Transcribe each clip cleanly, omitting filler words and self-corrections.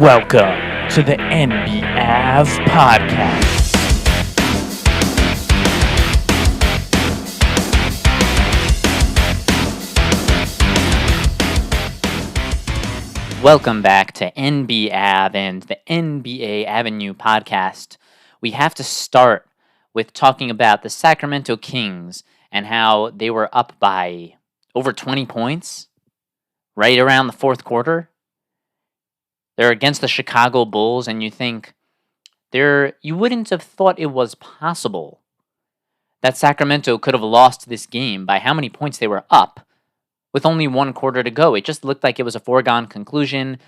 Welcome to the NBAV podcast. Welcome back to NBAV and the NBA Avenue podcast. We have to start with talking about the Sacramento Kings and how they were up by over 20 points right around the fourth quarter. They're against the Chicago Bulls, and you think you wouldn't have thought it was possible that Sacramento could have lost this game by how many points they were up with only one quarter to go. It just looked like it was a foregone conclusion.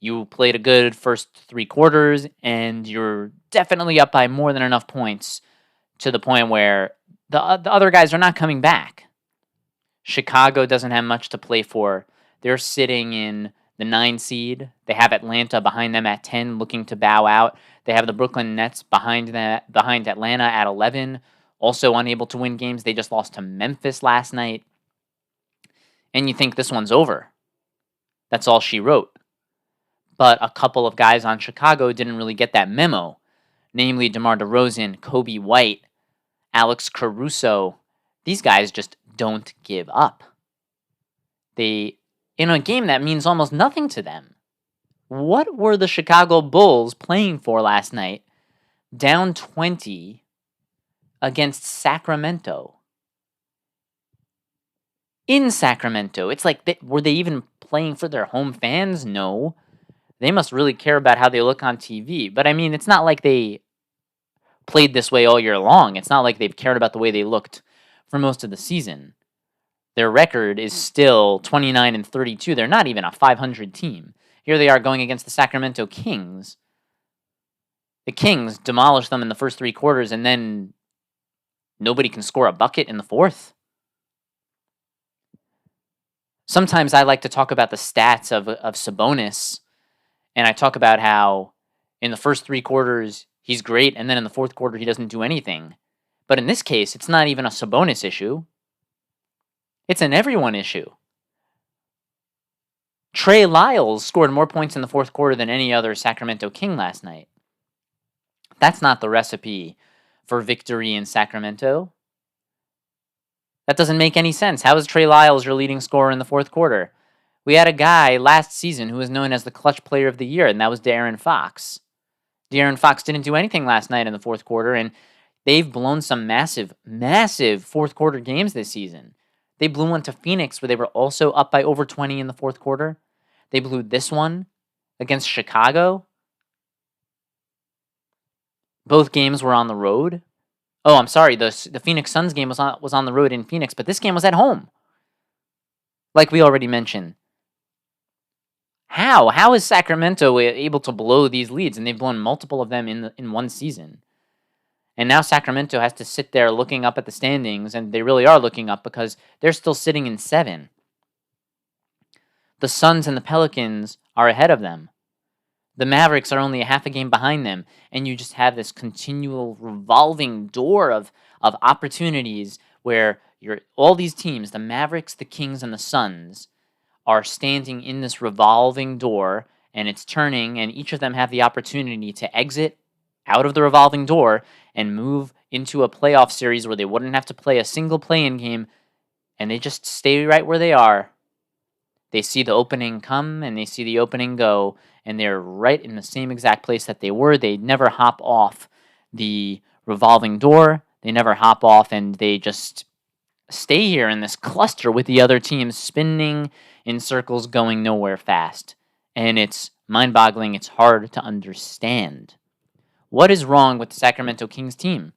You played a good first three quarters, and you're definitely up by more than enough points to the point where the other guys are not coming back. Chicago doesn't have much to play for. They're sitting in the 9 seed. They have Atlanta behind them at 10, looking to bow out. They have the Brooklyn Nets behind Atlanta at 11, also unable to win games. They just lost to Memphis last night. And you think this one's over. That's all she wrote. But a couple of guys on Chicago didn't really get that memo, namely DeMar DeRozan, Kobe White, Alex Caruso. These guys just don't give up. In a game that means almost nothing to them. What were the Chicago Bulls playing for last night, down 20 against Sacramento? In Sacramento. It's like, were they even playing for their home fans? No. They must really care about how they look on TV. But I mean, it's not like they played this way all year long. It's not like they've cared about the way they looked for most of the season. Their record is still 29-32. They're not even a 500 team. Here they are going against the Sacramento Kings. The Kings demolished them in the first three quarters, and then nobody can score a bucket in the fourth. Sometimes I like to talk about the stats of Sabonis, and I talk about how in the first three quarters he's great, and then in the fourth quarter he doesn't do anything. But in this case, it's not even a Sabonis issue. It's an everyone issue. Trey Lyles scored more points in the fourth quarter than any other Sacramento King last night. That's not the recipe for victory in Sacramento. That doesn't make any sense. How is Trey Lyles your leading scorer in the fourth quarter? We had a guy last season who was known as the clutch player of the year, and that was De'Aaron Fox. De'Aaron Fox didn't do anything last night in the fourth quarter, and they've blown some massive, massive fourth quarter games this season. They blew one to Phoenix where they were also up by over 20 in the fourth quarter. They blew this one against Chicago. Both games were on the road. Oh, I'm sorry. The Phoenix Suns game was on the road in Phoenix, but this game was at home. Like we already mentioned. How is Sacramento able to blow these leads? And they've blown multiple of them in one season. And now Sacramento has to sit there looking up at the standings, and they really are looking up because they're still sitting in 7. The Suns and the Pelicans are ahead of them. The Mavericks are only a half a game behind them, and you just have this continual revolving door of opportunities where all these teams, the Mavericks, the Kings, and the Suns, are standing in this revolving door, and it's turning, and each of them have the opportunity to exit out of the revolving door and move into a playoff series where they wouldn't have to play a single play-in game, and they just stay right where they are. They see the opening come, and they see the opening go, and they're right in the same exact place that they were. They never hop off the revolving door. They never hop off, and they just stay here in this cluster with the other teams spinning in circles, going nowhere fast. And it's mind-boggling. It's hard to understand. What is wrong with the Sacramento Kings team?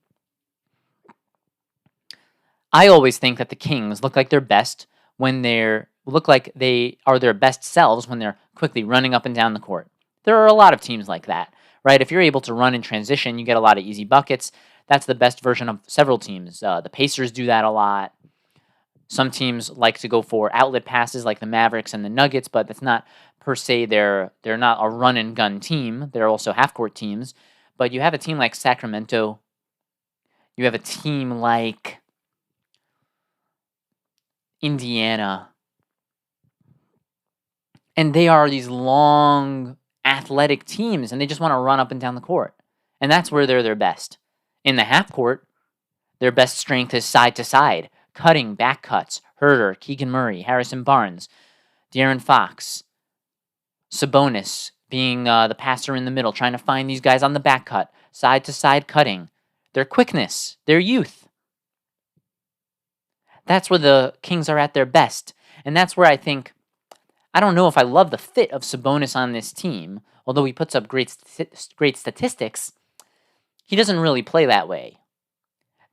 I always think that the Kings look like their best when they are their best selves when they're quickly running up and down the court. There are a lot of teams like that, right? If you're able to run in transition, you get a lot of easy buckets. That's the best version of several teams. The Pacers do that a lot. Some teams like to go for outlet passes like the Mavericks and the Nuggets, but that's not per se they're not a run and gun team. They're also half-court teams. But you have a team like Sacramento. You have a team like Indiana. And they are these long athletic teams, and they just want to run up and down the court. And that's where they're their best. In the half court, their best strength is side to side, cutting, back cuts. Herter, Keegan Murray, Harrison Barnes, De'Aaron Fox, Sabonis being the passer in the middle, trying to find these guys on the back cut, side to side cutting. Their quickness, their youth. That's where the Kings are at their best. And that's where I think, I don't know if I love the fit of Sabonis on this team, although he puts up great statistics. He doesn't really play that way.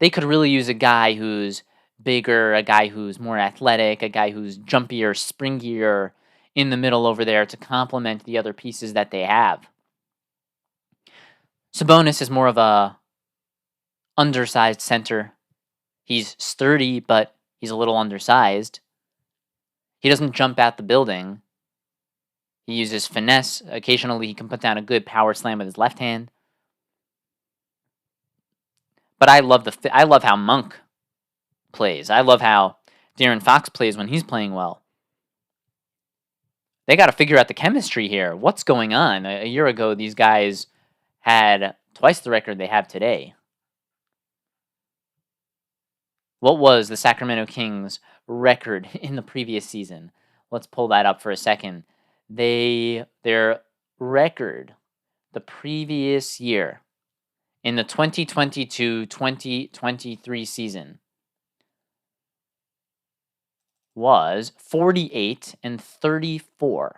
They could really use a guy who's bigger, a guy who's more athletic, a guy who's jumpier, springier in the middle over there to complement the other pieces that they have. Sabonis is more of a undersized center. He's sturdy, but he's a little undersized. He doesn't jump out the building. He uses finesse. Occasionally, he can put down a good power slam with his left hand. But I love how Monk plays. I love how De'Aaron Fox plays when he's playing well. They got to figure out the chemistry here. What's going on? A year ago, these guys had twice the record they have today. What was the Sacramento Kings' record in the previous season? Let's pull that up for a second. Their record the previous year in the 2022-2023 season was 48-34.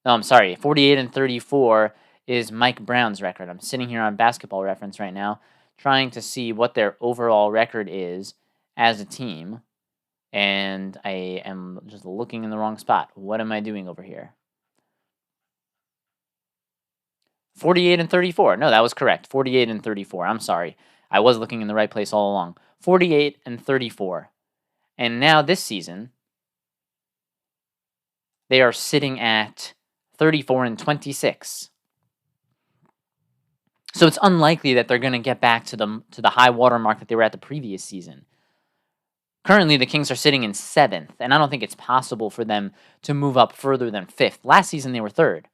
No, I'm sorry. 48-34 is Mike Brown's record. I'm sitting here on Basketball Reference right now, trying to see what their overall record is as a team, and I am just looking in the wrong spot. What am I doing over here? 48-34. No, that was correct. 48-34. I'm sorry. I was looking in the right place all along. 48-34. And now this season, they are sitting at 34-26. So it's unlikely that they're going to get back to the high water mark that they were at the previous season. Currently, the Kings are sitting in 7th, and I don't think it's possible for them to move up further than 5th. Last season, they were 3rd.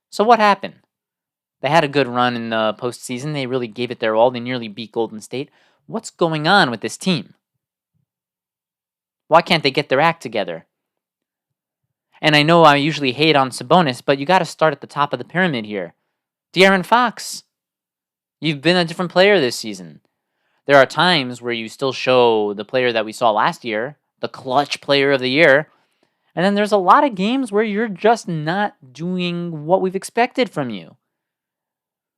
So what happened? They had a good run in the postseason. They really gave it their all. They nearly beat Golden State. What's going on with this team? Why can't they get their act together? And I know I usually hate on Sabonis, but you got to start at the top of the pyramid here. De'Aaron Fox. You've been a different player this season. There are times where you still show the player that we saw last year, the clutch player of the year, and then there's a lot of games where you're just not doing what we've expected from you.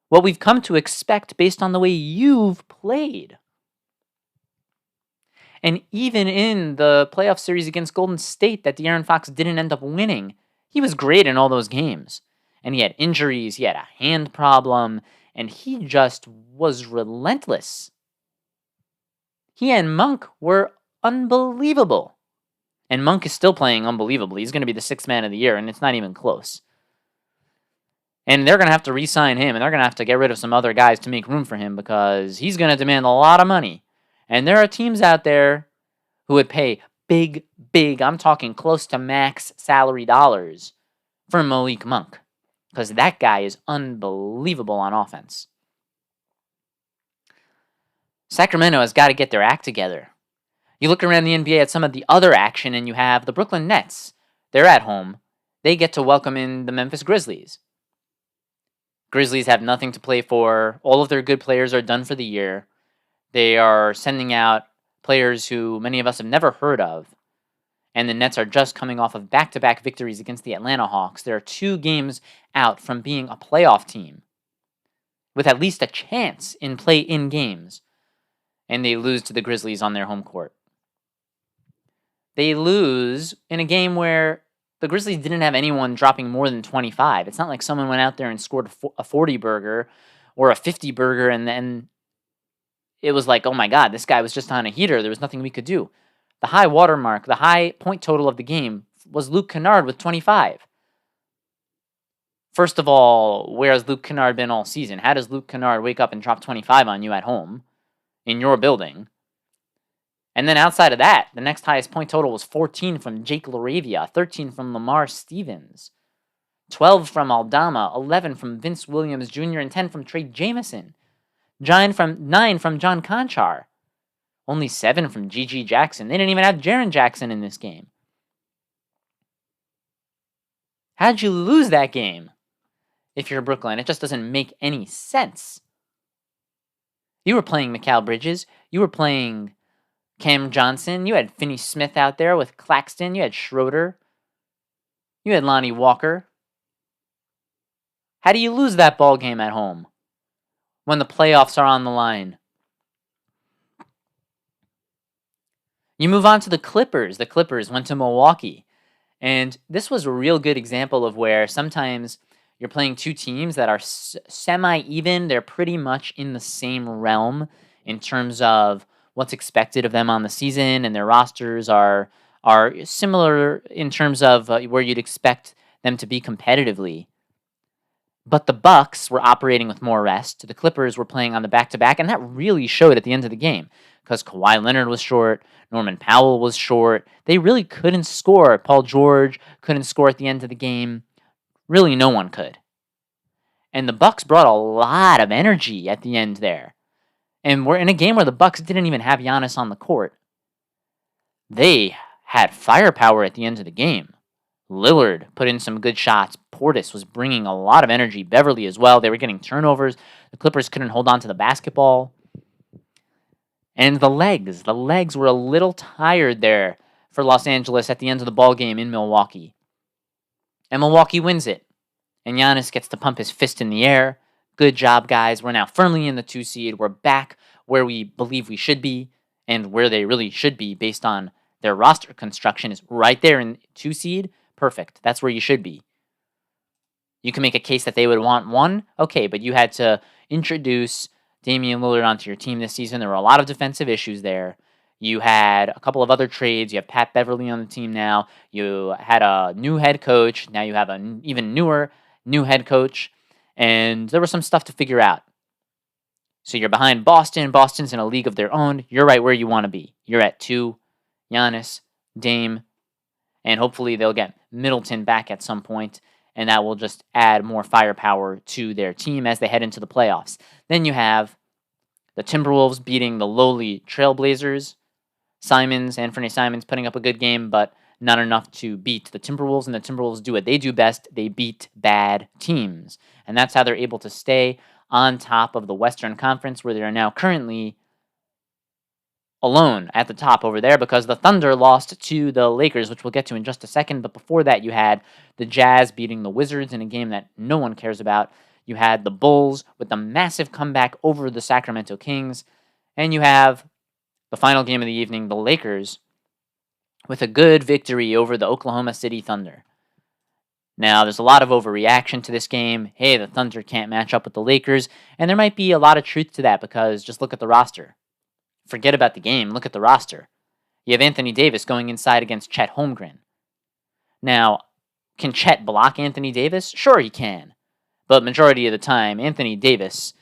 What we've come to expect based on the way you've played. And even in the playoff series against Golden State that De'Aaron Fox didn't end up winning, he was great in all those games. And he had injuries, he had a hand problem, and he just was relentless. He and Monk were unbelievable. And Monk is still playing unbelievably. He's going to be the 6th man of the year, and it's not even close. And they're going to have to re-sign him, and they're going to have to get rid of some other guys to make room for him because he's going to demand a lot of money. And there are teams out there who would pay big, I'm talking close to max salary dollars for Malik Monk because that guy is unbelievable on offense. Sacramento has got to get their act together. You look around the NBA at some of the other action, and you have the Brooklyn Nets. They're at home. They get to welcome in the Memphis Grizzlies. Grizzlies have nothing to play for. All of their good players are done for the year. They are sending out players who many of us have never heard of. And the Nets are just coming off of back-to-back victories against the Atlanta Hawks. They're 2 games out from being a playoff team with at least a chance in play-in games. And they lose to the Grizzlies on their home court. They lose in a game where the Grizzlies didn't have anyone dropping more than 25. It's not like someone went out there and scored a 40-burger or a 50-burger, and then it was like, oh my God, this guy was just on a heater. There was nothing we could do. The high watermark, the high point total of the game was Luke Kennard with 25. First of all, where has Luke Kennard been all season? How does Luke Kennard wake up and drop 25 on you at home in your building? And then outside of that, the next highest point total was 14 from Jake LaRavia, 13 from Lamar Stevens, 12 from Aldama, 11 from Vince Williams Jr., and 10 from Trey Jameson. 9 from John Conchar. Only 7 from G.G. Jackson. They didn't even have Jaren Jackson in this game. How'd you lose that game if you're Brooklyn? It just doesn't make any sense. You were playing Mikal Bridges. You were playing Cam Johnson. You had Finney Smith out there with Claxton. You had Schroeder. You had Lonnie Walker. How do you lose that ball game at home when the playoffs are on the line? You move on to the Clippers. The Clippers went to Milwaukee. And this was a real good example of where sometimes you're playing two teams that are semi-even. They're pretty much in the same realm in terms of what's expected of them on the season, and their rosters are similar in terms of where you'd expect them to be competitively. But the Bucks were operating with more rest. The Clippers were playing on the back-to-back, and that really showed at the end of the game because Kawhi Leonard was short, Norman Powell was short. They really couldn't score. Paul George couldn't score at the end of the game. Really, no one could. And the Bucks brought a lot of energy at the end there. And we're in a game where the Bucks didn't even have Giannis on the court. They had firepower at the end of the game. Lillard put in some good shots. Portis was bringing a lot of energy. Beverly as well. They were getting turnovers. The Clippers couldn't hold on to the basketball. And the legs were a little tired there for Los Angeles at the end of the ball game in Milwaukee. And Milwaukee wins it. And Giannis gets to pump his fist in the air. Good job, guys. We're now firmly in the 2 seed. We're back where we believe we should be and where they really should be based on their roster construction is right there in 2 seed. Perfect. That's where you should be. You can make a case that they would want 1. Okay, but you had to introduce Damian Lillard onto your team this season. There were a lot of defensive issues there. You had a couple of other trades. You have Pat Beverly on the team now. You had a new head coach. Now you have an even newer new head coach. And there was some stuff to figure out. So you're behind Boston. Boston's in a league of their own. You're right where you want to be. You're at 2. Giannis, Dame, and hopefully they'll get Middleton back at some point, and that will just add more firepower to their team as they head into the playoffs. Then you have the Timberwolves beating the lowly Trailblazers. Anthony Simons putting up a good game, but not enough to beat the Timberwolves, and the Timberwolves do what they do best. They beat bad teams, and that's how they're able to stay on top of the Western Conference, where they are now currently alone at the top over there because the Thunder lost to the Lakers, which we'll get to in just a second. But before that, you had the Jazz beating the Wizards in a game that no one cares about. You had the Bulls with a massive comeback over the Sacramento Kings. And you have the final game of the evening, the Lakers, with a good victory over the Oklahoma City Thunder. Now, there's a lot of overreaction to this game. Hey, the Thunder can't match up with the Lakers. And there might be a lot of truth to that because just look at the roster. Forget about the game. Look at the roster. You have Anthony Davis going inside against Chet Holmgren. Now, can Chet block Anthony Davis? Sure he can. But majority of the time, Anthony Davis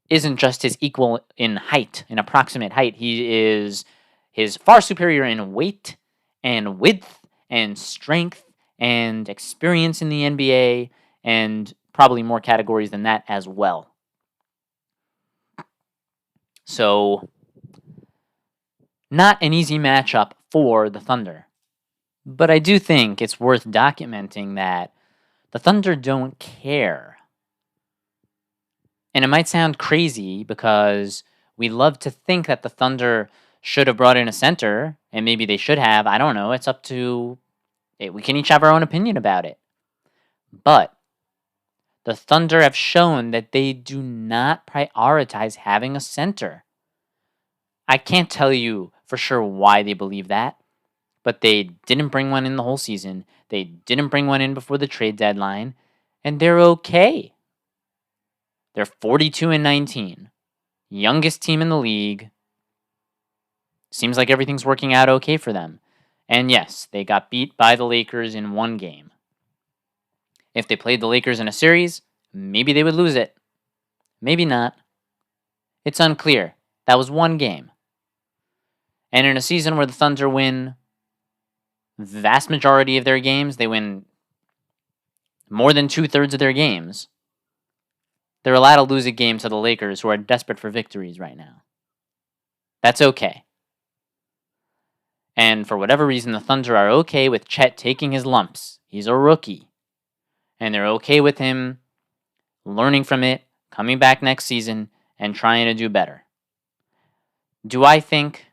isn't just his equal in height, in approximate height. He is his far superior in weight and width and strength and experience in the NBA and probably more categories than that as well. So, not an easy matchup for the Thunder. But I do think it's worth documenting that the Thunder don't care. And it might sound crazy because we love to think that the Thunder should have brought in a center, and maybe they should have. I don't know. It's up to... We can each have our own opinion about it. But the Thunder have shown that they do not prioritize having a center. I can't tell you for sure why they believe that, but they didn't bring one in the whole season. They didn't bring one in before the trade deadline, and they're okay. They're 42-19, youngest team in the league. Seems like everything's working out okay for them. And yes, they got beat by the Lakers in one game. If they played the Lakers in a series, maybe they would lose it. Maybe not. It's unclear. That was one game. And in a season where the Thunder win the vast majority of their games, they win more than 2/3 of their games, they're allowed to lose a game to the Lakers, who are desperate for victories right now. That's okay. And for whatever reason, the Thunder are okay with Chet taking his lumps. He's a rookie. And they're okay with him learning from it, coming back next season, and trying to do better. Do I think,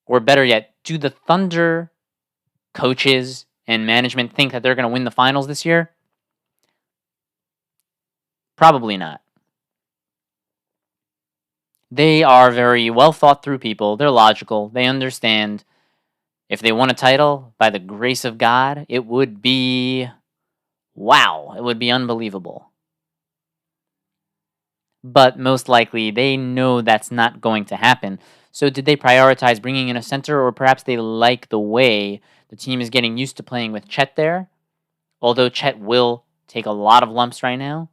or better yet, do the Thunder coaches and management think that they're going to win the finals this year? Probably not. They are very well thought through people. They're logical. They understand if they won a title by the grace of God, it would be wow. It would be unbelievable. But most likely, they know that's not going to happen. So, did they prioritize bringing in a center, or perhaps they like the way the team is getting used to playing with Chet there? Although Chet will take a lot of lumps right now,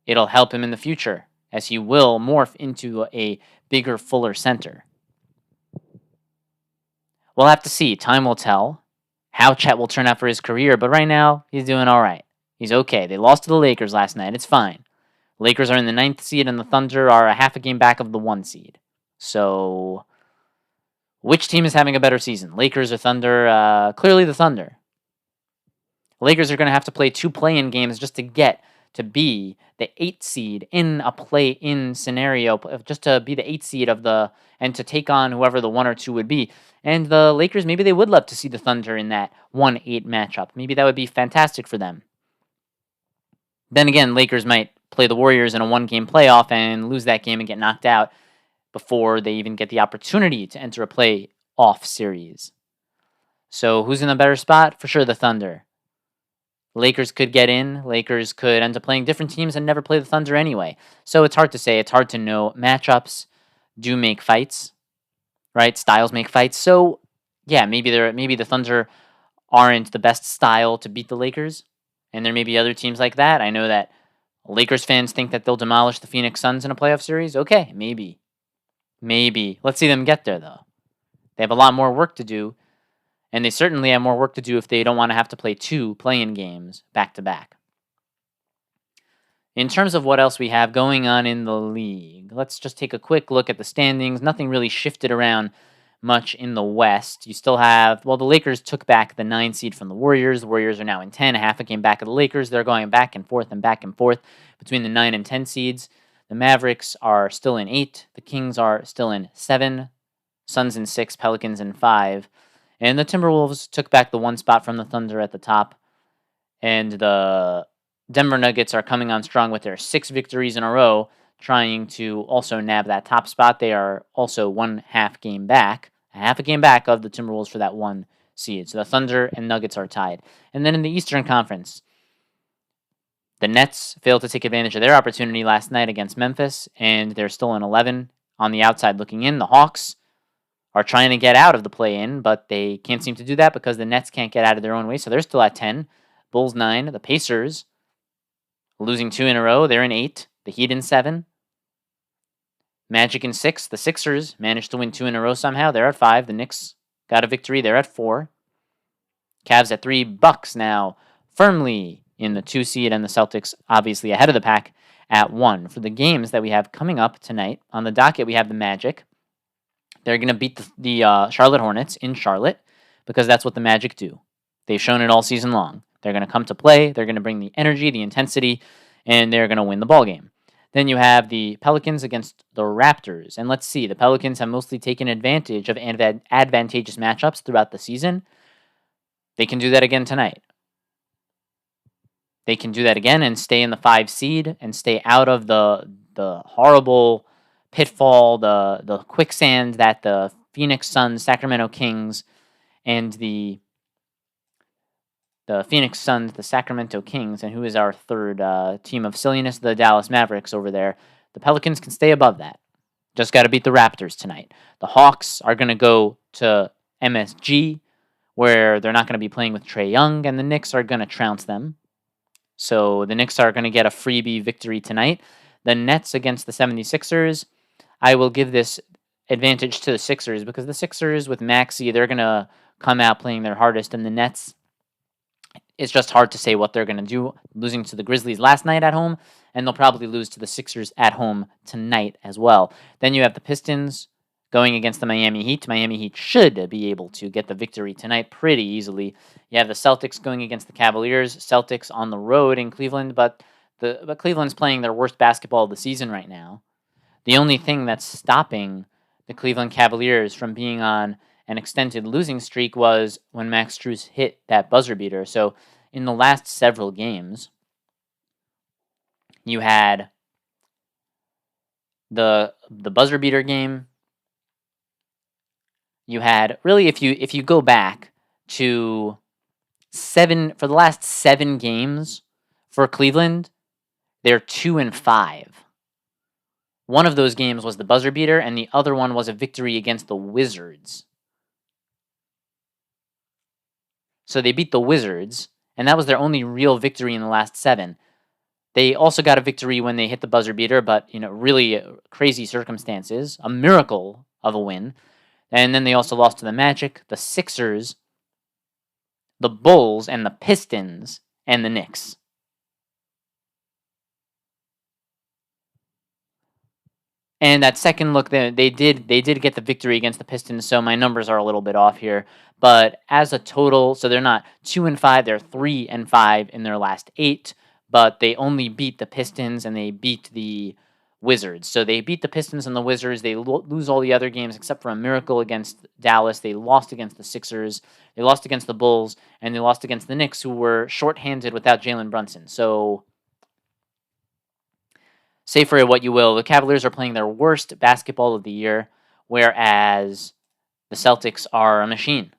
it'll help him in the future as he will morph into a bigger, fuller center. We'll have to see. Time will tell how Chet will turn out for his career, but right now, he's doing all right. He's okay. They lost to the Lakers last night. It's fine. Lakers are in the 9th seed, and the Thunder are a half a game back of the 1 seed. So, which team is having a better season? Lakers or Thunder? Clearly the Thunder. Lakers are going to have to play 2 play-in games just to get to be the 8th seed in a play-in scenario, just to be the 8th seed and to take on whoever the 1 or 2 would be. And the Lakers, maybe they would love to see the Thunder in that 1-8 matchup. Maybe that would be fantastic for them. Then again, Lakers might play the Warriors in a 1-game playoff and lose that game and get knocked out before they even get the opportunity to enter a playoff series. So who's in a better spot? For sure the Thunder. Lakers could get in. Lakers could end up playing different teams and never play the Thunder anyway. So it's hard to say. It's hard to know. Matchups do make fights, right? Styles make fights. So yeah, maybe the Thunder aren't the best style to beat the Lakers, and there may be other teams like that. I know that Lakers fans think that they'll demolish the Phoenix Suns in a playoff series. Okay, maybe. Let's see them get there, though. They have a lot more work to do, and they certainly have more work to do if they don't want to have to play 2 play-in games back-to-back. In terms of what else we have going on in the league, let's just take a quick look at the standings. Nothing really shifted around much in the West. You still have, the Lakers took back the 9 seed from the Warriors. The Warriors are now in 10, a half a game back of the Lakers. They're going back and forth between the 9 and 10 seeds. The Mavericks are still in 8. The Kings are still in 7. Suns in 6. Pelicans in 5. And the Timberwolves took back the 1 spot from the Thunder at the top. And the Denver Nuggets are coming on strong with their 6 victories in a row, trying to also nab that top spot. They are also a half a game back of the Timberwolves for that 1 seed. So the Thunder and Nuggets are tied. And then in the Eastern Conference, the Nets failed to take advantage of their opportunity last night against Memphis, and they're still in 11 on the outside looking in. The Hawks are trying to get out of the play-in, but they can't seem to do that because the Nets can't get out of their own way, so they're still at 10. Bulls 9. The Pacers losing 2 in a row. They're in 8. The Heat in 7. Magic in 6. The Sixers managed to win 2 in a row somehow. They're at 5. The Knicks got a victory. They're at 4. Cavs at 3. Bucks now firmly in the 2 seed, and the Celtics obviously ahead of the pack at 1. For the games that we have coming up tonight, on the docket we have the Magic. They're going to beat the Charlotte Hornets in Charlotte because that's what the Magic do. They've shown it all season long. They're going to come to play. They're going to bring the energy, the intensity, and they're going to win the ball game. Then you have the Pelicans against the Raptors. And let's see, the Pelicans have mostly taken advantage of advantageous matchups throughout the season. They can do that again tonight. They can do that again and stay in the 5 seed and stay out of the horrible pitfall, the quicksand that the Phoenix Suns, Sacramento Kings, and the Phoenix Suns, the Sacramento Kings, and who is our third team of silliness, the Dallas Mavericks over there. The Pelicans can stay above that. Just got to beat the Raptors tonight. The Hawks are going to go to MSG, where they're not going to be playing with Trae Young, and the Knicks are going to trounce them. So the Knicks are going to get a freebie victory tonight. The Nets against the 76ers, I will give this advantage to the Sixers because the Sixers with Maxey, they're going to come out playing their hardest, and the Nets, It's just hard to say what they're going to do, losing to the Grizzlies last night at home, and they'll probably lose to the Sixers at home tonight as well. Then you have the Pistons going against the Miami Heat. Miami Heat should be able to get the victory tonight pretty easily. You have the Celtics going against the Cavaliers. Celtics on the road in Cleveland, but Cleveland's playing their worst basketball of the season right now. The only thing that's stopping the Cleveland Cavaliers from being on an extended losing streak was when Max Strus hit that buzzer beater. So in the last several games, you had the buzzer beater game. You had really, if you go back to for the last 7 games for Cleveland, they're 2-5. One of those games was the buzzer beater, and the other one was a victory against the Wizards. So they beat the Wizards, and that was their only real victory in the last 7. They also got a victory when they hit the buzzer beater, but really crazy circumstances, a miracle of a win. And then they also lost to the Magic, the Sixers, the Bulls, and the Pistons, and the Knicks. And that second look, they did get the victory against the Pistons, so my numbers are a little bit off here. But as a total, so they're not 2-5, they're 3-5 in their last 8. But they only beat the Pistons and they beat the Wizards. So they beat the Pistons and the Wizards. They lose all the other games except for a miracle against Dallas. They lost against the Sixers. They lost against the Bulls, and they lost against the Knicks, who were shorthanded without Jalen Brunson. So say for it what you will, the Cavaliers are playing their worst basketball of the year, whereas the Celtics are a machine.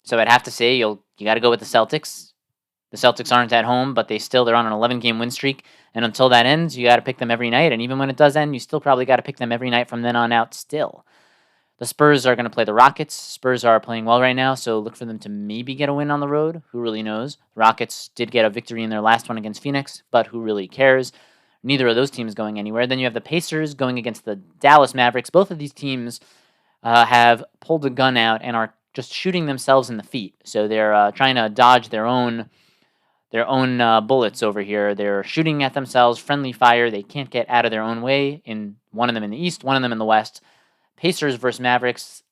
So I'd have to say you got to go with the Celtics. The Celtics aren't at home, but they're on an 11-game win streak, and until that ends, you got to pick them every night. And even when it does end, you still probably got to pick them every night from then on out. Still, the Spurs are going to play the Rockets. Spurs are playing well right now, so look for them to maybe get a win on the road. Who really knows? The Rockets did get a victory in their last one against Phoenix, but who really cares? Neither of those teams going anywhere. Then you have the Pacers going against the Dallas Mavericks. Both of these teams have pulled a gun out and are just shooting themselves in the feet. So they're trying to dodge their own bullets over here. They're shooting at themselves, friendly fire. They can't get out of their own way. In one of them in the East, one of them in the West. Pacers versus Mavericks.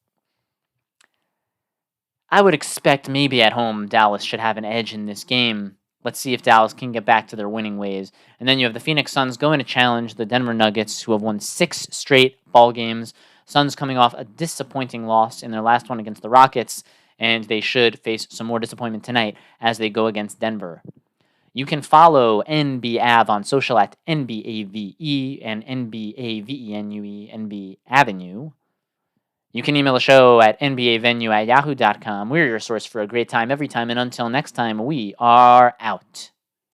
I would expect maybe at home Dallas should have an edge in this game. Let's see if Dallas can get back to their winning ways. And then you have the Phoenix Suns going to challenge the Denver Nuggets, who have won 6 straight ball games. Suns coming off a disappointing loss in their last one against the Rockets, and they should face some more disappointment tonight as they go against Denver. You can follow NBAV on social at NBAVE and NBAVENUE, NB Avenue. You can email the show at nbavenue@yahoo.com. We're your source for a great time every time, and until next time, we are out.